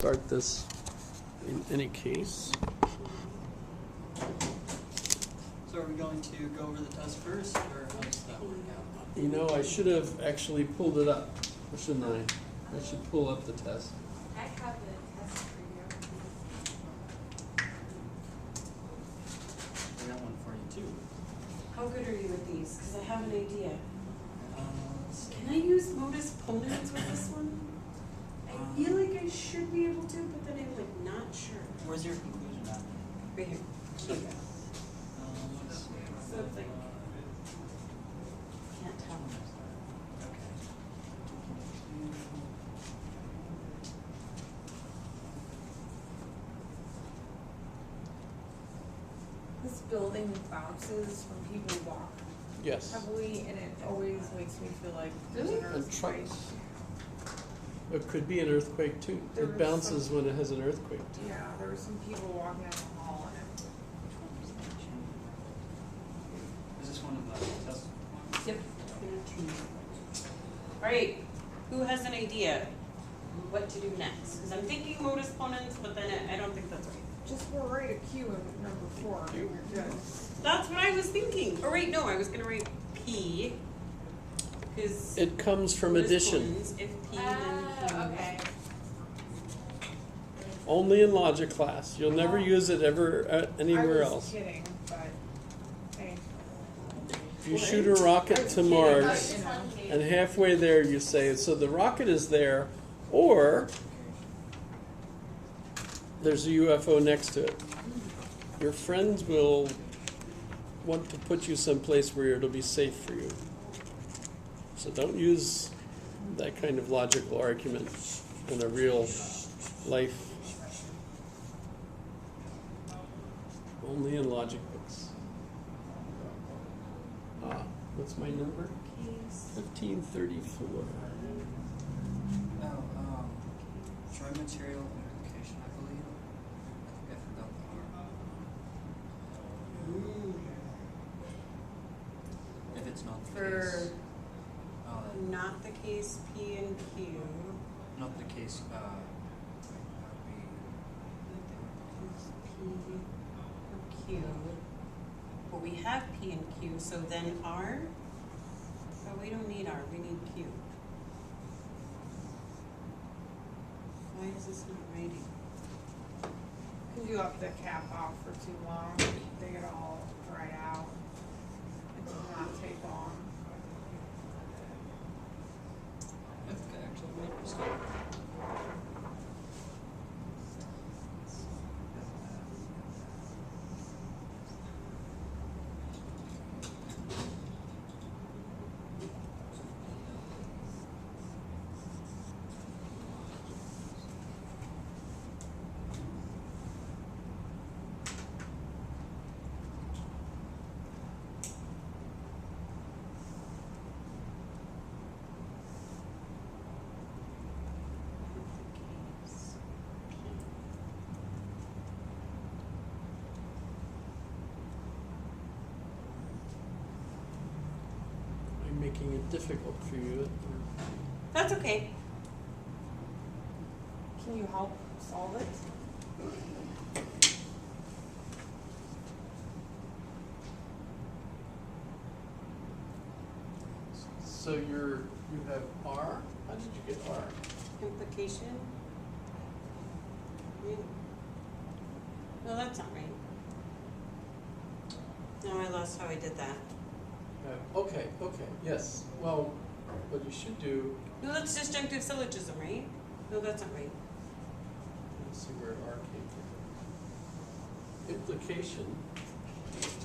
Start this in any case. So are we going to go over the test first, or how does that work out? You know, I should have actually pulled it up, shouldn't I? I should pull up the test. I have the test for you. I got one for you too. How good are you with these? Because I have an idea. Let's see. Can I use modus ponens with this one? I feel like I should be able to, but then I'm like not sure. Where's your conclusion at? Right here. So, let's see. So it's like, can't tell. Okay. This building bounces when people walk Yes. heavily, and it always makes me feel like there's an Really? And earthquake. trucks. It could be an earthquake too. There It was bounces some- when it has an earthquake too. Yeah, there were some people walking down the hall, and it, Which one is that? Is this one of the test ones? Yep. Alright, who has an idea what to do next? Because I'm thinking modus ponens, but then I don't think that's right. just write a Q in number 4, and you're good. That's what I was thinking. Oh, wait, no, I was gonna write P. Because It comes from addition. If P, then Q. Okay. Only in logic class. You'll never use it ever anywhere I was else. kidding, but hey, If you shoot a rocket to Mars, you know. and halfway there you say, so the rocket is there, or there's a UFO next to it. Your friends will want to put you someplace where it'll be safe for you. So don't use that kind of logical argument in a real life. Only in logic books. What's my number? 1534. Oh, try material implication, I believe. I think I forgot the R. If it's not the For case. not the case P and Q. Not the case, that would be. P or Q. But we have P and Q, so then R? But we don't need R, we need Q. Why is this not writing? Because you left the cap off for too long, they get all dried out. It does not take long. I think I actually made a mistake. I'm making it difficult for you. That's okay. Can you help solve it? So you have R? How did you get R? Implication? No, that's not right. No, I lost how I did that. Okay, yes. Well, what you should do, No, that's disjunctive syllogism, right? No, that's not right. let's see where R came from. Implication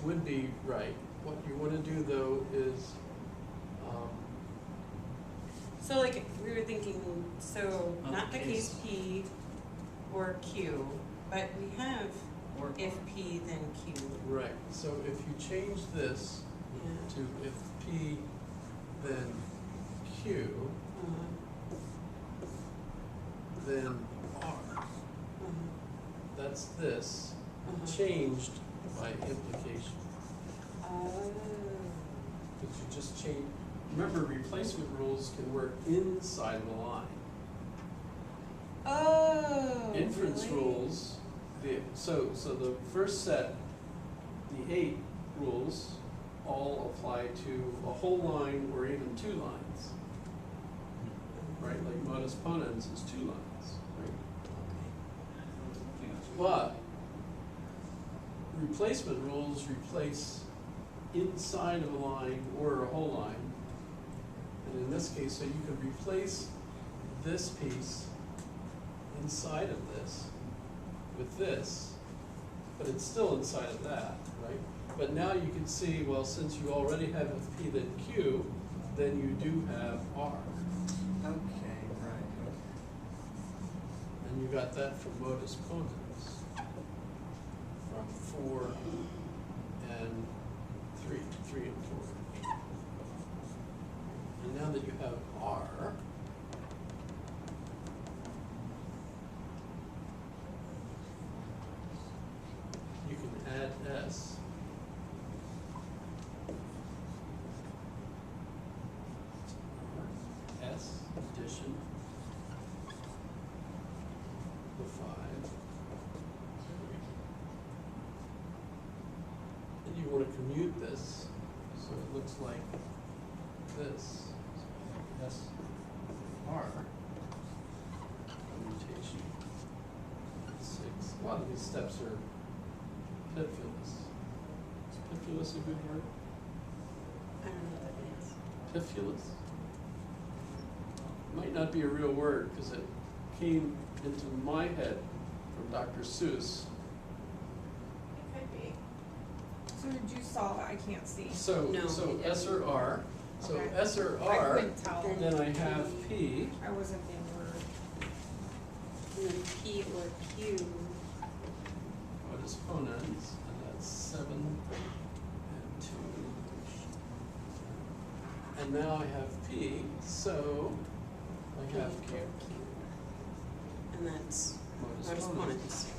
would be right. What you want to do though is, So like we were thinking, so Not not the the case. case P or Q, but we have Or if P then Q. right. So if you change this Yeah. to if P then Q, then R. That's this changed by implication. Oh. Because you just change. Remember, replacement rules can work inside the line. Oh. inference really? rules, so the first set, the 8 rules, all apply to a whole line or even 2 lines. Right, like modus ponens is 2 lines, right? But replacement rules replace inside of a line or a whole line. And in this case, so you could replace this piece inside of this with this, but it's still inside of that, right? But now you can see, well, since you already have P then Q, then you do have R. Okay, right. And you got that from modus ponens, from 4 and 3 and 4. And now that you have R, you can add S. S addition the 5. And you want to commute this, so it looks like this. S R commutation 6. A lot of these steps are pipulous. Is pipulous a good word? I don't know what that means. Pipulous? Might not be a real word because it came into my head from Dr. Seuss. It could be. So did you solve it? I can't see. So, No, so we didn't. S or R. So Okay. S or I R, couldn't tell. then I have P. I wasn't in word. And then P or Q. Modus ponens, and that's 7 and 2. And now I have P, so I have P Q. or Q. And that's Modus modus ponens. ponens.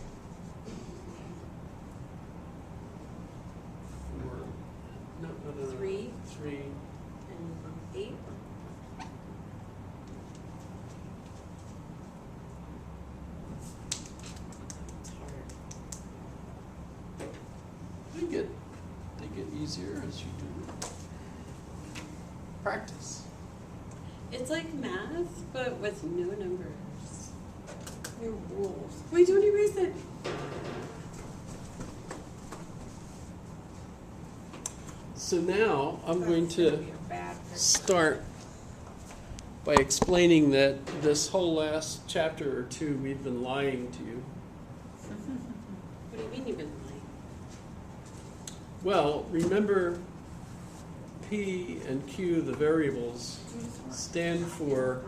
4. No. 3 3. and 8. It's hard. They get easier as you do practice. It's like math, but with no numbers. New rules. Wait, don't erase it. So now I'm That's going gonna to be a bad picture. start by explaining that this whole last chapter or 2 we've been lying to you. What do you mean you've been lying? Well, remember P and Q, the variables, stand for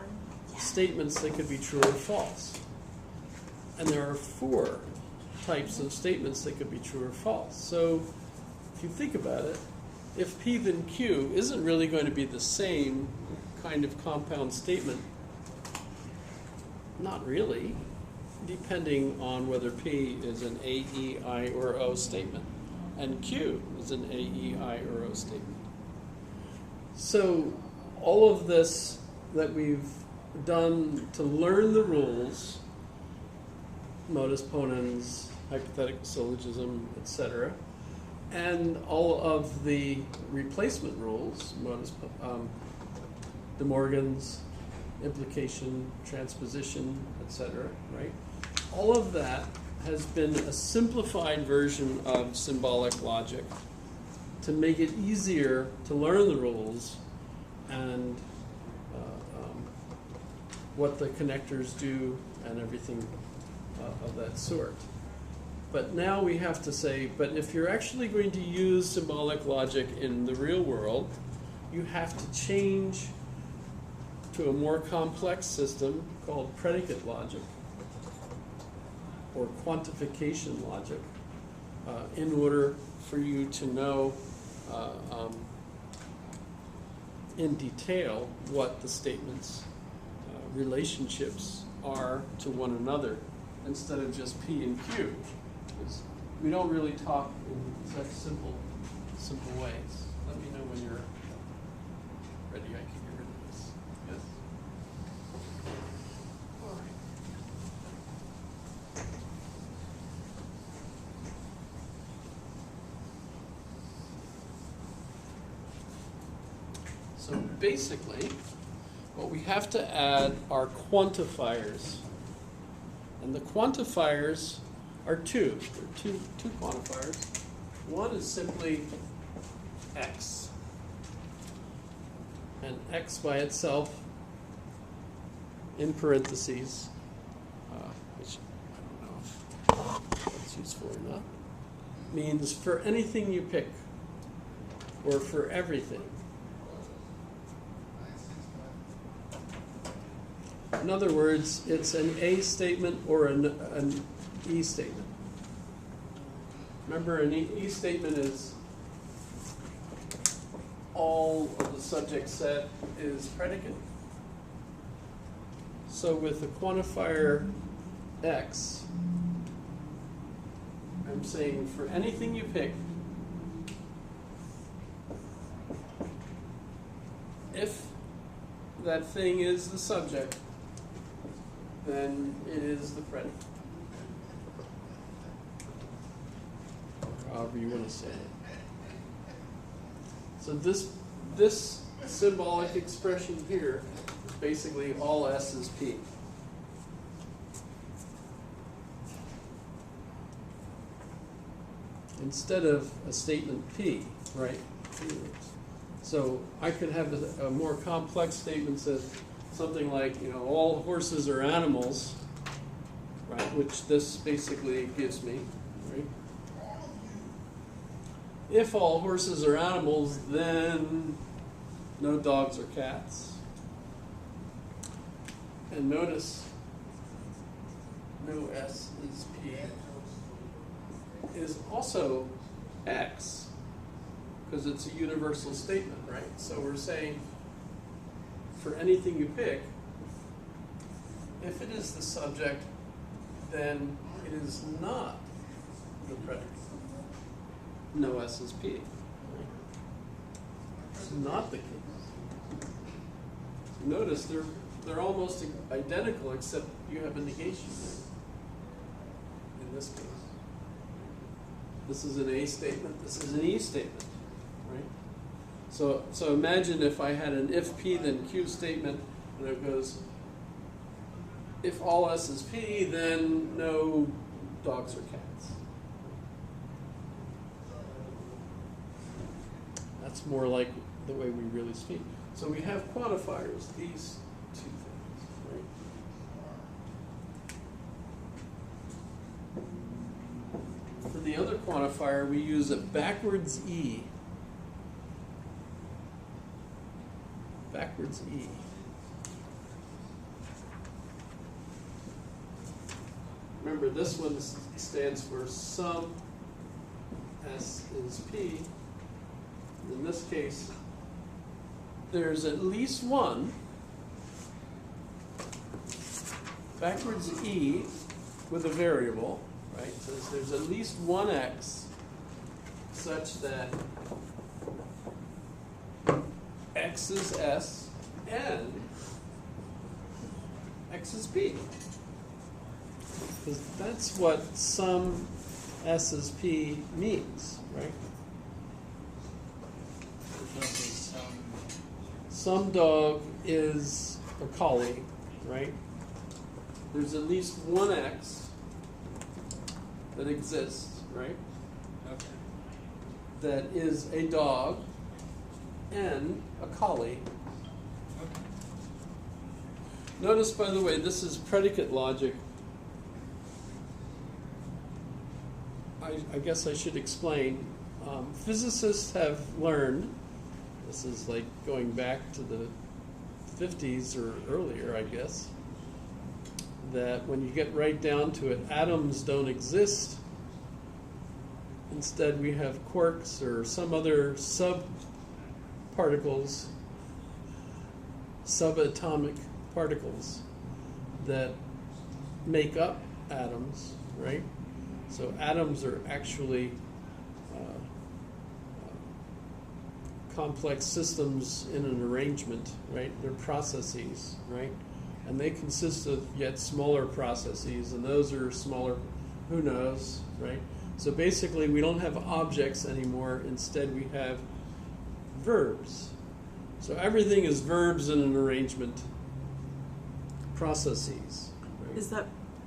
statements that could be true or false. And there are 4 types of statements that could be true or false. So if you think about it, if P then Q isn't really going to be the same kind of compound statement, not really, depending on whether P is an A, E, I, or O statement, and Q is an A, E, I, or O statement. So all of this that we've done to learn the rules, modus ponens, hypothetical syllogism, etc., and all of the replacement rules, De Morgan's, implication, transposition, etc., right? All of that has been a simplified version of symbolic logic to make it easier to learn the rules and what the connectors do and everything of that sort. But now we have to say, but if you're actually going to use symbolic logic in the real world, you have to change to a more complex system called predicate logic or quantification logic in order for you to know in detail what the statements' relationships are to one another instead of just P and Q. Because we don't really talk in such simple ways. Let me know when you're ready. I can get rid of this. Yes? All right. So basically, what we have to add are quantifiers. And the quantifiers are two. There are two quantifiers. One is simply x. And x by itself, in parentheses, which I don't know if that's useful or not, means for anything you pick, or for everything. In other words, it's an A statement or an E statement. Remember, an E statement is all of the subject set is predicate. So with the quantifier x, I'm saying for anything you pick, if that thing is the subject, then it is the predicate. However you want to say it. So this symbolic expression here is basically all S is P. Instead of a statement P, right? So I could have a more complex statement that something like, you know, all horses are animals, right? Which this basically gives me, right? If all horses are animals, then no dogs or cats. And notice, no S is P is also X, because it's a universal statement, right? So we're saying for anything you pick, if it is the subject, then it is not the predicate. No S is P. Right? It's not the case. Notice they're almost identical, except you have a negation in this case. This is an A statement, this is an E statement, right? So imagine if I had an if P then Q statement, and it goes, if all S is P, then no dogs or cats. That's more like the way we really speak. So we have quantifiers, these two things, right? For the other quantifier, we use a backwards E. Backwards E. Remember, this one stands for sum S is P. In this case, there's at least one backwards E with a variable, right? So there's at least one X such that X is S and X is P. Because that's what sum S is P means, right? Some dog is a collie, right? There's at least one X that exists, right? Okay. That is a dog and a collie. Okay. Notice, by the way, this is predicate logic. I guess I should explain. Physicists have learned, this is like going back to the 50s or earlier, I guess, that when you get right down to it, atoms don't exist. Instead, we have quarks or some other subparticles, subatomic particles that make up atoms, right? So atoms are actually complex systems in an arrangement, right? They're processes, right? And they consist of yet smaller processes, and those are smaller, who knows, right? So basically, we don't have objects anymore. Instead, we have verbs. So everything is verbs in an arrangement processes. Right?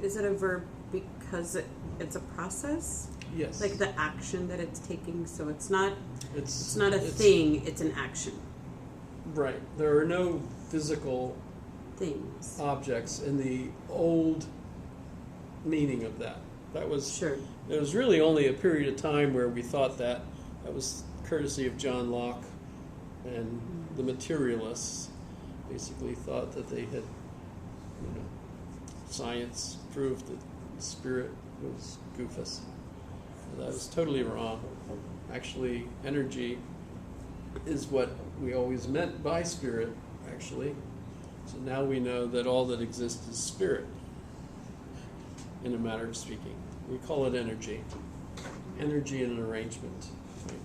Is it a verb because it's a process? Yes. Like the action that it's taking, so it's not it's a thing, it's an action. Right. There are no physical Things. objects in the old meaning of that. That was Sure. There was really only a period of time where we thought that was courtesy of John Locke and the materialists. Basically, thought that they had, science proved that spirit was goofus. That was totally wrong. Actually, energy is what we always meant by spirit. Actually. So now we know that all that exists is spirit, in a matter of speaking. We call it energy. Energy in an arrangement. Right?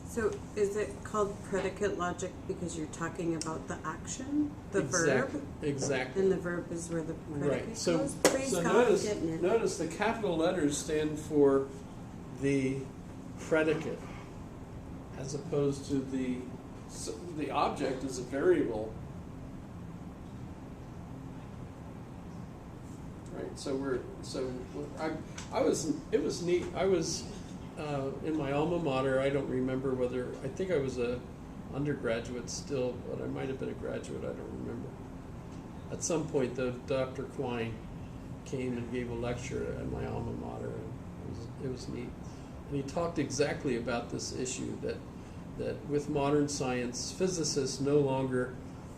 So is it called predicate logic because you're talking about the action, the verb? Exactly. And the verb is where the predicate Right. So, goes? Praise so God, I'm getting it. notice the capital letters stand for the predicate, as opposed to the object is a variable. Right. It was neat. I was in my alma mater. I don't remember whether, I think I was a undergraduate still, but I might have been a graduate. I don't remember. At some point, Dr. Quine came and gave a lecture at my alma mater, and it was neat. And he talked exactly about this issue that with modern science, physicists no longer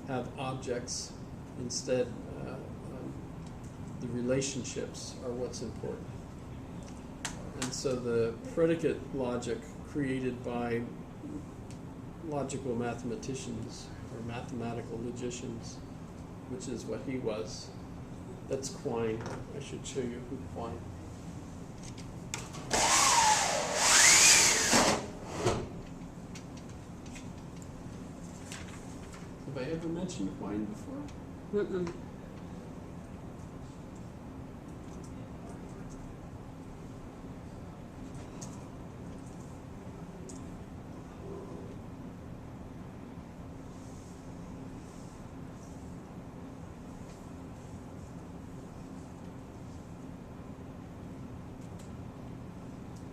have objects. Instead, the relationships are what's important. And so the predicate logic created by logical mathematicians or mathematical logicians, which is what he was, that's Quine. I should show you who Quine. Have I ever mentioned Quine before? Mm-mm.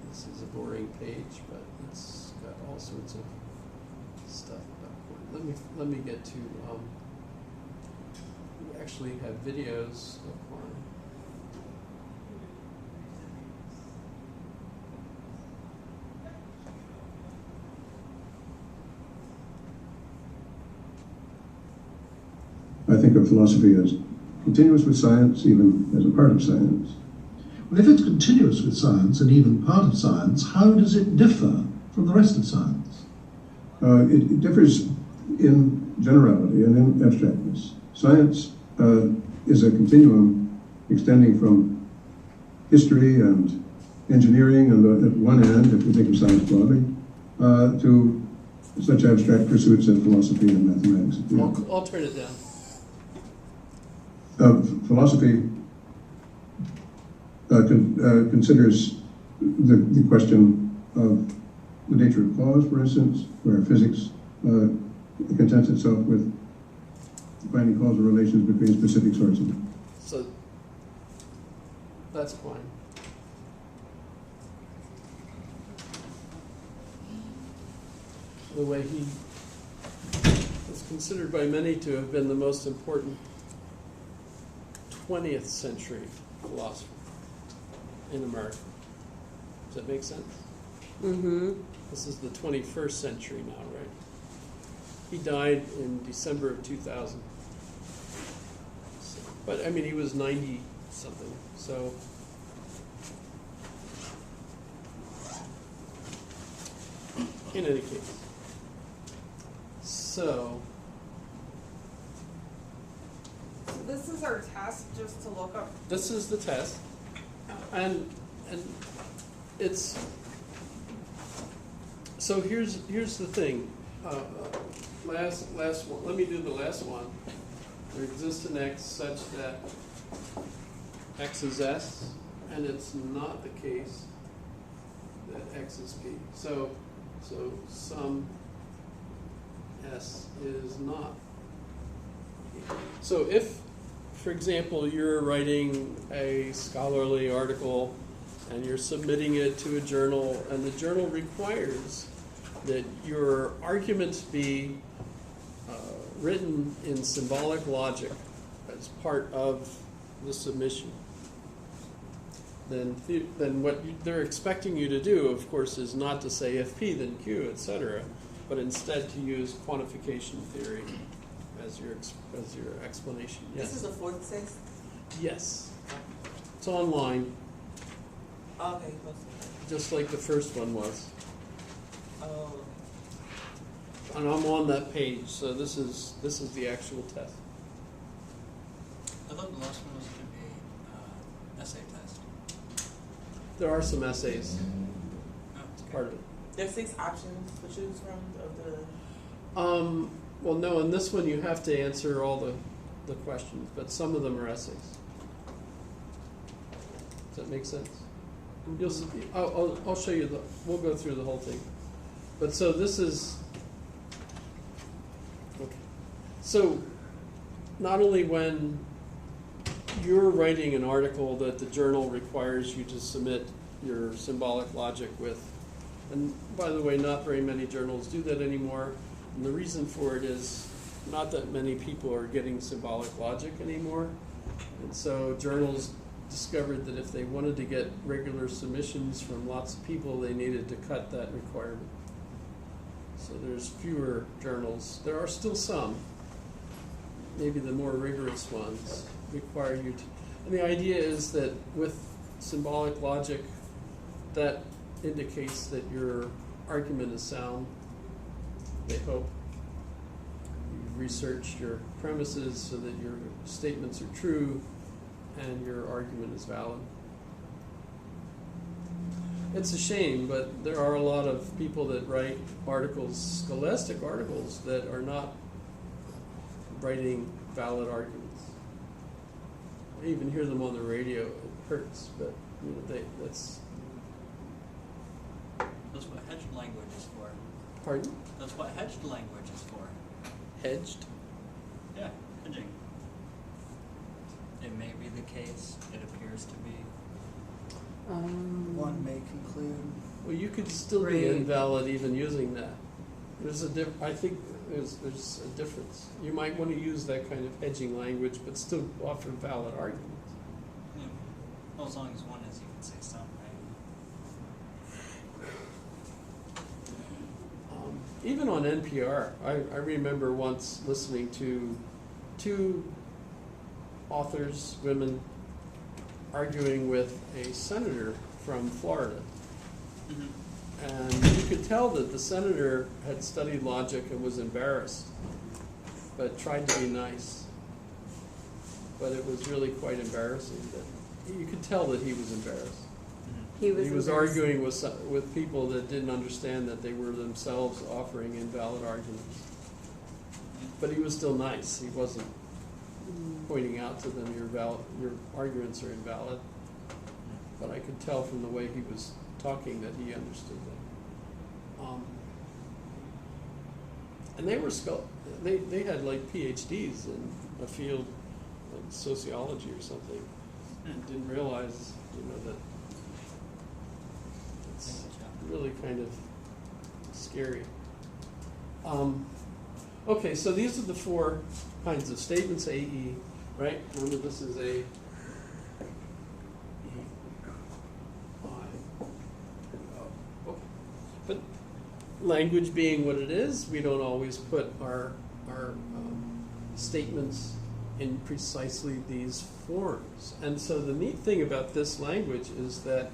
This is a boring page, but it's got all sorts of stuff about Quine. Let me get to. We actually have videos of Quine. I think of philosophy as continuous with science, even as a part of science. Well, if it's continuous with science and even part of science, how does it differ from the rest of science? It differs in generality and in abstractness. Science is a continuum extending from history and engineering at one end, if we think of science broadly, to such abstract pursuits as philosophy and mathematics. at the end. I'll turn it down. Philosophy considers the question of the nature of cause, for instance, where physics contents itself with finding causal relations between specific sources. So that's Quine. The way he is considered by many to have been the most important 20th century philosopher in America. Does that make sense? Mm-hmm. This is the 21st century now, right? He died in December of 2000. So, but I mean, he was 90 something. So in any case, so This is our test, just to look up. this is the test, and it's so here's the thing. Last one. Let me do the last one. There exists an X such that X is S, and it's not the case that X is P. So some S is not. So if, for example, you're writing a scholarly article and you're submitting it to a journal, and the journal requires that your argument be written in symbolic logic as part of the submission, then what they're expecting you to do, of course, is not to say if P then Q, etc., but instead to use quantification theory as your explanation. Yes. This is the fourth, sixth? Yes. It's online, Okay, close. just like the first one was. Oh, And I'm on that page, so this is the actual test. I thought the last one was going to be essay test. There are some essays, Oh, it's part of it. there's 6 options to choose from of the. Well, no, in this one you have to answer all the questions, but some of them are essays. Does that make sense? You'll see, I'll show you we'll go through the whole thing. But so this is, okay. So not only when you're writing an article that the journal requires you to submit your symbolic logic with, and by the way, not very many journals do that anymore. And the reason for it is not that many people are getting symbolic logic anymore. And so journals discovered that if they wanted to get regular submissions from lots of people, they needed to cut that requirement. So there's fewer journals. There are still some, maybe the more rigorous ones require you to. And the idea is that with symbolic logic, that indicates that your argument is sound. They hope. You've researched your premises so that your statements are true and your argument is valid. It's a shame, but there are a lot of people that write articles, scholastic articles, that are not writing valid arguments. I even hear them on the radio. It hurts, but you know, that's what hedged language is for. pardon? That's what hedged language is for. Hedged. Yeah, hedging. It may be the case. It appears to be. One may conclude. Well, you could still be Right. invalid even using that. There's a I think there's a difference. You might want to use that kind of hedging language, but still offer valid arguments. Yeah. Well, as long as one is, you can say some, right? Even on NPR, I remember once listening to 2 authors, women, arguing with a senator from Florida. Mm-hmm. And you could tell that the senator had studied logic and was embarrassed, but tried to be nice. But it was really quite embarrassing. That you could tell that he was embarrassed. He was He was embarrassed. arguing with people that didn't understand that they were themselves offering invalid arguments. But he was still nice. He wasn't pointing out to them your arguments are invalid. But I could tell from the way he was talking that he understood that. And they were they had like PhDs in a field like sociology or something, and didn't realize, that it's really kind of scary. Okay, so these are the 4 kinds of statements, AE, right? Remember, this is A, E, I, O. Okay. But language being what it is, we don't always put our statements in precisely these forms. And so the neat thing about this language is that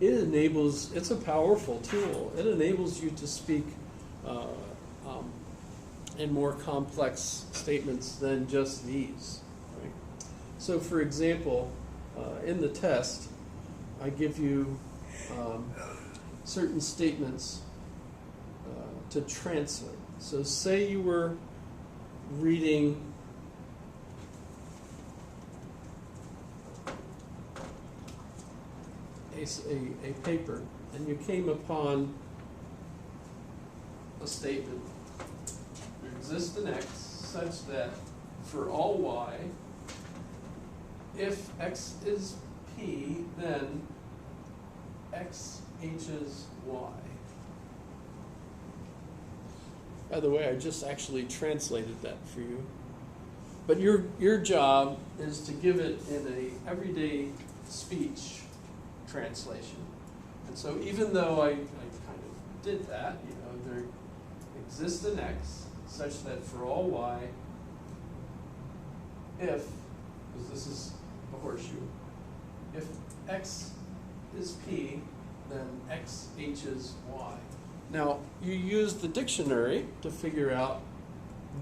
it's a powerful tool. It enables you to speak in more complex statements than just these. Right? So for example, in the test, I give you certain statements to translate. So say you were reading a paper, and you came upon a statement exists an x such that for all y, if x is p, then x h's y. By the way, I just actually translated that for you. But your job is to give it in a everyday speech translation. And so even though I kind of did that, you know, there exists an x such that for all y, if, because this is a horseshoe, if x is p, then x h's y. Now, you use the dictionary to figure out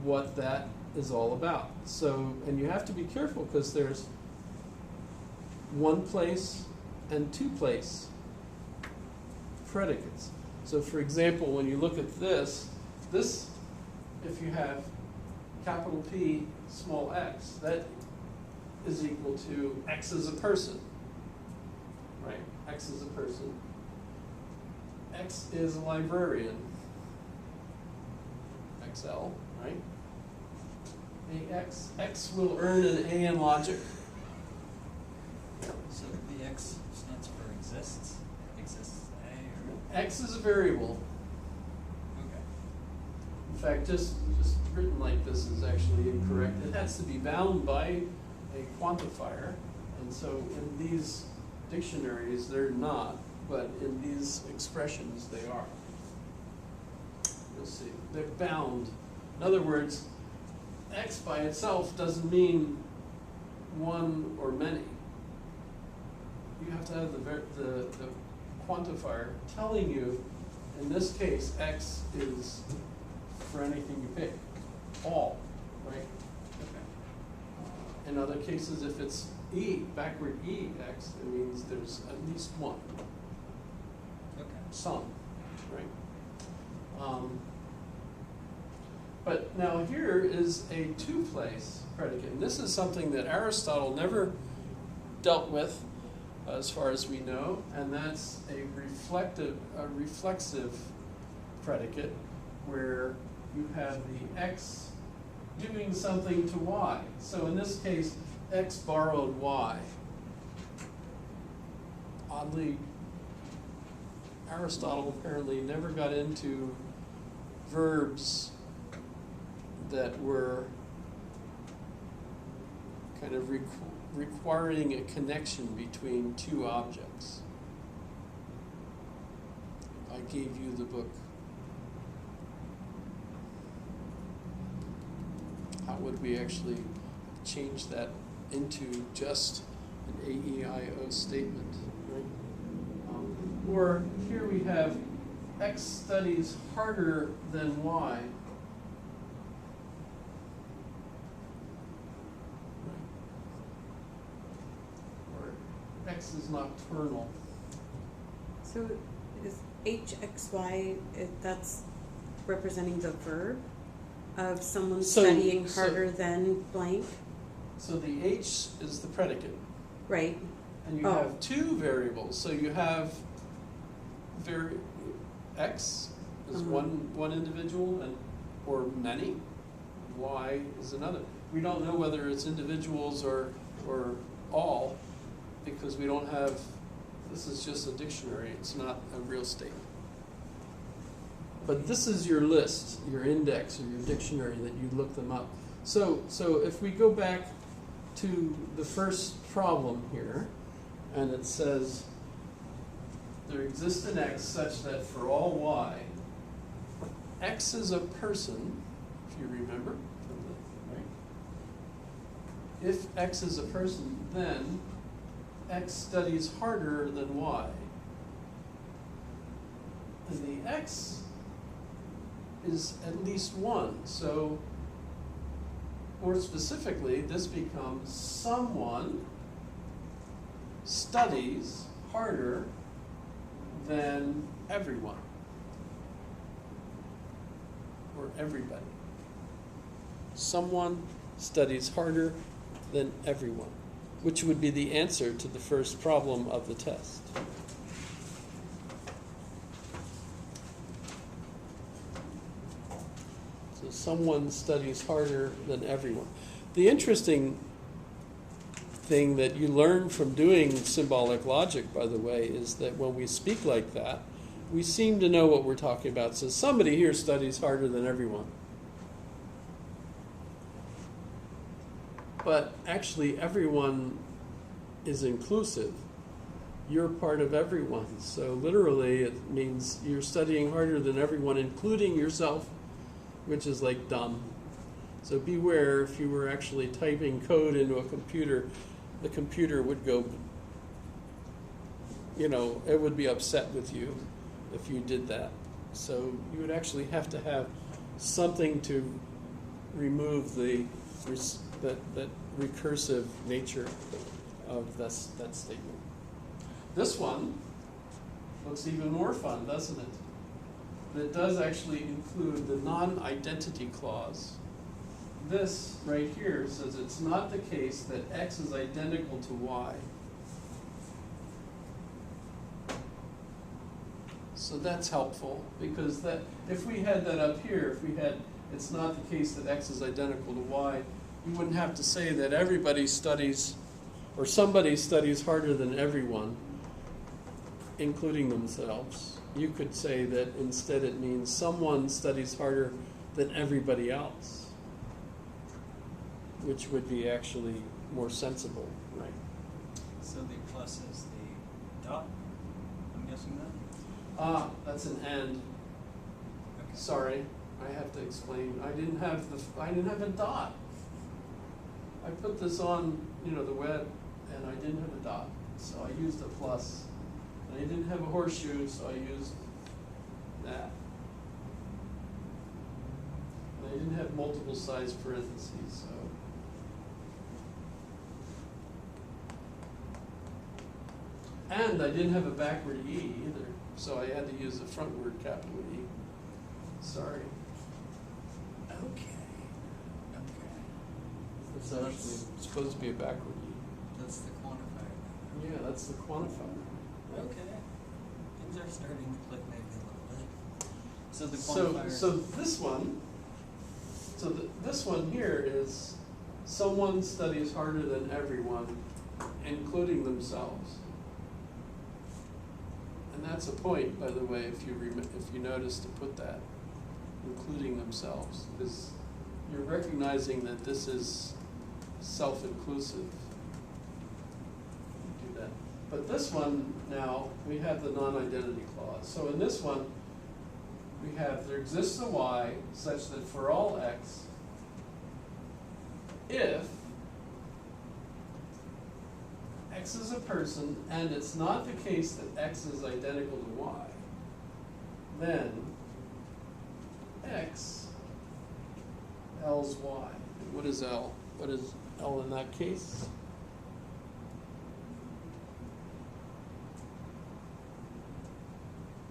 what that is all about. So, and you have to be careful because there's one place and two place predicates. So for example, when you look at this, if you have capital P, small x, that is equal to x is a person, right? X is a person. X is a librarian, XL, right? X will earn an A in logic. So the X stands for exists A or? X is a variable. Okay. In fact, just written like this is actually incorrect. It has to be bound by a quantifier, and so in these dictionaries they're not, but in these expressions they are. You'll see, they're bound. In other words, X by itself doesn't mean one or many. You have to have the quantifier telling you, in this case, X is for anything you pick, all, right? Okay. In other cases, if it's E, backward E, X, it means there's at least one, Okay. some, right? But now here is a two-place predicate. And this is something that Aristotle never dealt with, as far as we know, and that's a reflexive predicate, where you have the X doing something to Y. So in this case, X borrowed Y. Oddly, Aristotle apparently never got into verbs that were kind of requiring a connection between two objects. I gave you the book. How would we actually change that into just an AEIO statement, right? Or here we have X studies harder than Y. X is nocturnal. So is HXY, that's representing the verb of someone So- studying so- harder than blank, So the H is the predicate, right? and you Oh. have two variables. So you have X is Uh-huh. one individual and or many. Y is another. We don't know whether it's individuals or all, because we don't have, this is just a dictionary, it's not a real statement. But this is your list, your index or your dictionary that you look them up. So if we go back to the first problem here, and it says there exists an X such that for all Y, X is a person, if you remember from the, right? If X is a person, then X studies harder than Y. And the X is at least one. So more specifically, this becomes someone studies harder than everyone. Or everybody. Someone studies harder than everyone, which would be the answer to the first problem of the test. So someone studies harder than everyone. The interesting thing that you learn from doing symbolic logic, by the way, is that when we speak like that, we seem to know what we're talking about. So somebody here studies harder than everyone. But actually, everyone is inclusive. You're part of everyone. So literally, it means you're studying harder than everyone, including yourself, which is like dumb. So beware, if you were actually typing code into a computer, the computer would go, it would be upset with you if you did that. So you would actually have to have something to remove that recursive nature of that statement. This one looks even more fun, doesn't it? It does actually include the non-identity clause. This right here says it's not the case that X is identical to Y. So that's helpful, because that if we had that up here, if we had it's not the case that X is identical to Y, you wouldn't have to say that everybody studies or somebody studies harder than everyone, including themselves. You could say that instead it means someone studies harder than everybody else, which would be actually more sensible, right? So the plus is the dot, I'm guessing that? That's an and. Okay. Sorry, I have to explain. I didn't have a dot. I put this on, the web, and I didn't have a dot, so I used a plus. And I didn't have a horseshoe, so I used that. And I didn't have multiple size parentheses, so. And I didn't have a backward E either, so I had to use a frontward capital E. Sorry. Okay. It's actually supposed to be a backward E. That's the quantifier. Yeah, that's the quantifier. Okay. Things are starting to click maybe a little bit. So the So quantifier. this one here is someone studies harder than everyone, including themselves. And that's a point, by the way, if you notice to put that, including themselves, because you're recognizing that this is self-inclusive. You do that. But this one now, we have the non-identity clause. So in this one, we have there exists a Y such that for all X, if X is a person and it's not the case that X is identical to Y, then X L's Y. What is L? What is L in that case?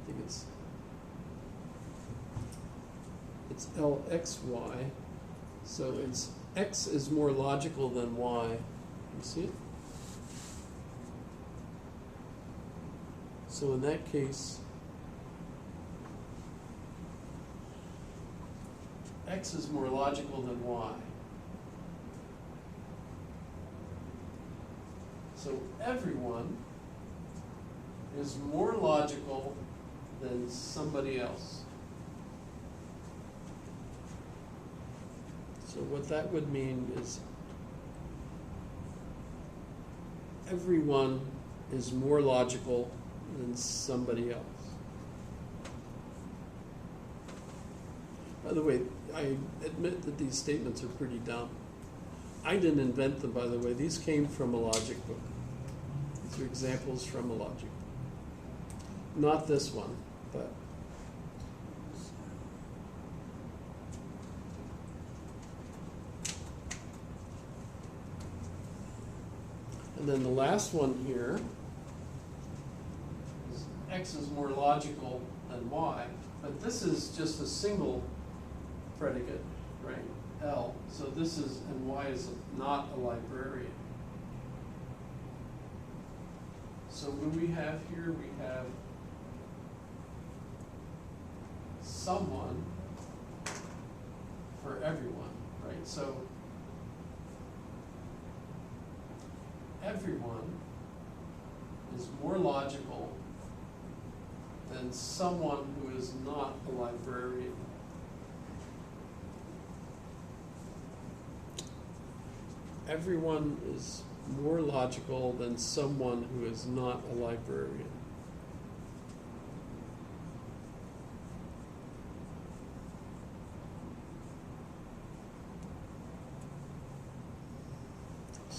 I think it's LXY. So it's X is more logical than Y. You see it? So in that case, X is more logical than Y. So everyone is more logical than somebody else. So what that would mean is everyone is more logical than somebody else. By the way, I admit that these statements are pretty dumb. I didn't invent them, by the way. These came from a logic book. These are examples from a logic book. Not this one, but. And then the last one here is X is more logical than Y, but this is just a single predicate, right? L. So this is, and Y is not a librarian. So what do we have here? We have someone So everyone is more logical than someone who is not a librarian. Everyone is more logical than someone who is not a librarian.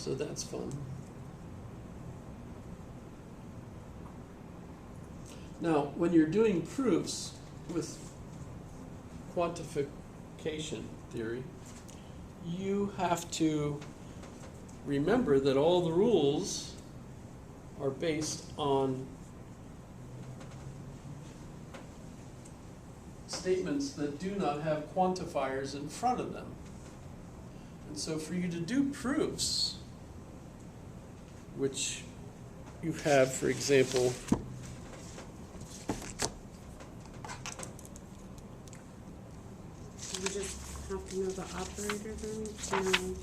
So that's fun. Now, when you're doing proofs with quantification theory, you have to remember that all the rules are based on statements that do not have quantifiers in front of them. And so for you to do proofs, which you have, for example, You just have to know the operator then to know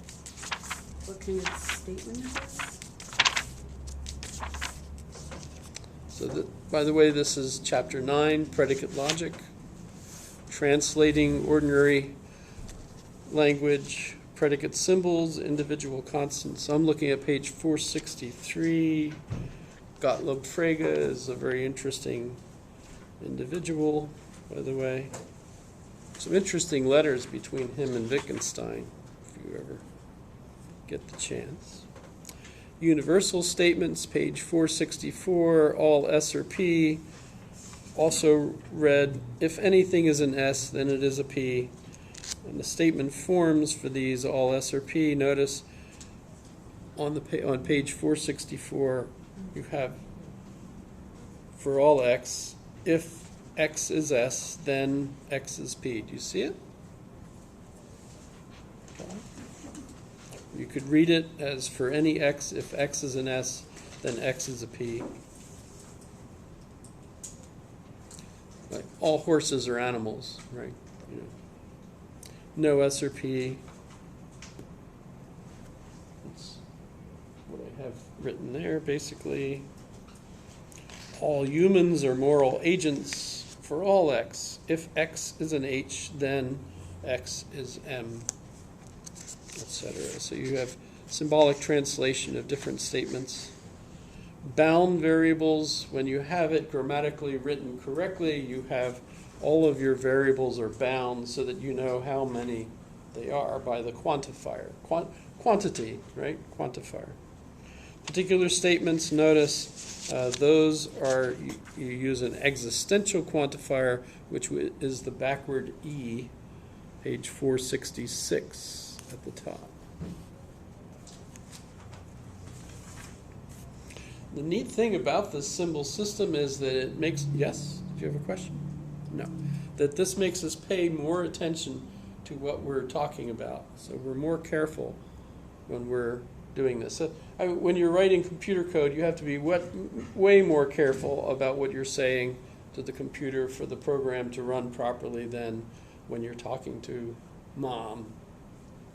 what kind of statement it is. so that, by the way, this is chapter 9, predicate logic, translating ordinary language, predicate symbols, individual constants. I'm looking at page 463. Gottlob Frege is a very interesting individual, by the way. Some interesting letters between him and Wittgenstein, if you ever get the chance. Universal statements, page 464, all S or P. Also read, if anything is an S, then it is a P. And the statement forms for these, all S or P, notice on page 464, you have for all X, if X is S, then X is P. Do you see it? You could read it as for any X, if X is an S, then X is a P. Like all horses are animals, right? You know. No S or P. That's what I have written there, basically. All humans are moral agents for all X. If X is an H, then X is M, etc. So you have symbolic translation of different statements. Bound variables, when you have it grammatically written correctly, you have all of your variables are bound so that you know how many they are by the quantifier. Quantity, right? Quantifier. Particular statements, notice those are, you use an existential quantifier, which is the backward E, page 466 at the top. The neat thing about this symbol system is that it makes, yes? Did you have a question? No. That this makes us pay more attention to what we're talking about. So we're more careful when we're doing this. So, when you're writing computer code, you have to be way more careful about what you're saying to the computer for the program to run properly than when you're talking to mom